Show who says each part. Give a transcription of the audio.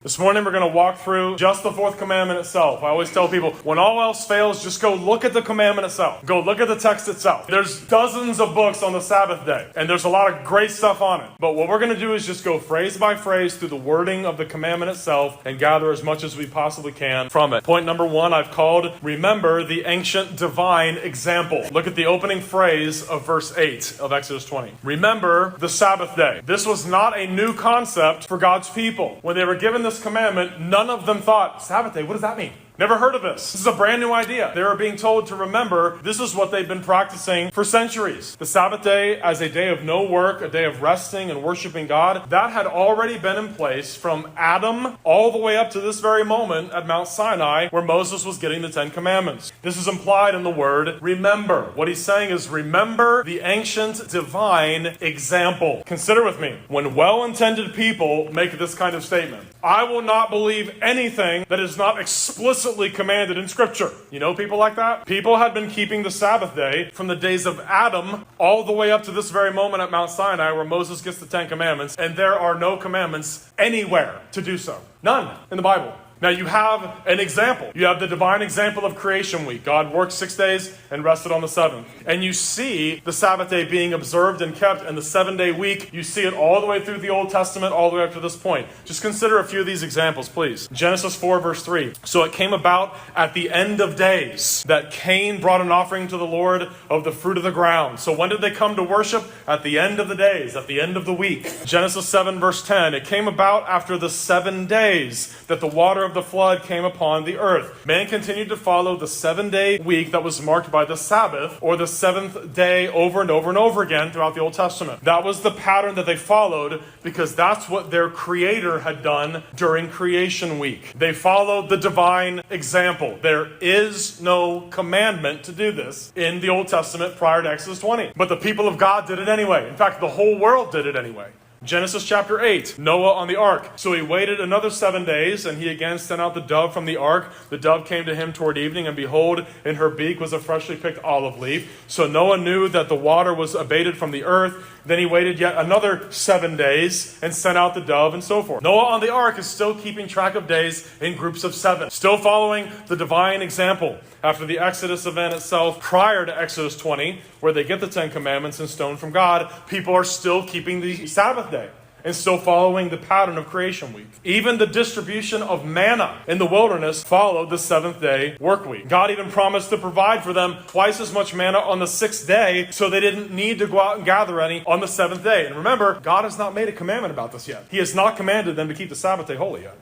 Speaker 1: This morning we're going to walk through just the fourth commandment itself. I always tell people, when all else fails, just go look at the commandment itself. Go look at the text itself. There's dozens of books on the Sabbath day, and there's a lot of great stuff on it. But what we're going to do is just go phrase by phrase through the wording of the commandment itself and gather as much as we possibly can from it. Point number one I've called, remember the ancient divine example. Look at the opening phrase of verse 8 of Exodus 20. Remember the Sabbath day. This was not a new concept for God's people. When they were given this commandment, none of them thought, Sabbath day, what does that mean? Never heard of this. This is a brand new idea. They were being told to remember this is what they've been practicing for centuries. The Sabbath day as a day of no work, a day of resting and worshiping God, that had already been in place from Adam all the way up to this very moment at Mount Sinai where Moses was getting the Ten Commandments. This is implied in the word remember. What he's saying is remember the ancient divine example. Consider with me, when well-intended people make this kind of statement, I will not believe anything that is not explicitly commanded in Scripture. You know people like that? People had been keeping the Sabbath day from the days of Adam all the way up to this very moment at Mount Sinai where Moses gets the Ten Commandments, and there are no commandments anywhere to do so. None in the Bible. Now you have an example. You have the divine example of creation week. God worked 6 days and rested on the seventh. And you see the Sabbath day being observed and kept in the 7-day week. You see it all the way through the Old Testament, all the way up to this point. Just consider a few of these examples, please. Genesis 4 verse 3. So it came about at the end of days that Cain brought an offering to the Lord of the fruit of the ground. So when did they come to worship? At the end of the days, at the end of the week. Genesis 7 verse 10. It came about after the 7 days that the water of the flood came upon the earth. Man continued to follow the 7-day week that was marked by the Sabbath, or the seventh day, over and over and over again throughout the Old Testament. That was the pattern that they followed because that's what their Creator had done during creation week. They followed the divine example. There is no commandment to do this in the Old Testament prior to Exodus 20. But the people of God did it anyway. In fact, the whole world did it anyway. Genesis chapter 8, Noah on the ark. So he waited another 7 days, and he again sent out the dove from the ark. The dove came to him toward evening, and behold, in her beak was a freshly picked olive leaf. So Noah knew that the water was abated from the earth. Then he waited yet another 7 days and sent out the dove and so forth. Noah on the ark is still keeping track of days in groups of 7. Still following the divine example. After the Exodus event itself, prior to Exodus 20, where they get the Ten Commandments in stone from God, people are still keeping the Sabbath day and still following the pattern of creation week. Even the distribution of manna in the wilderness followed the 7th-day work week. God even promised to provide for them twice as much manna on the 6th day, so they didn't need to go out and gather any on the 7th day. And remember, God has not made a commandment about this yet. He has not commanded them to keep the Sabbath day holy yet.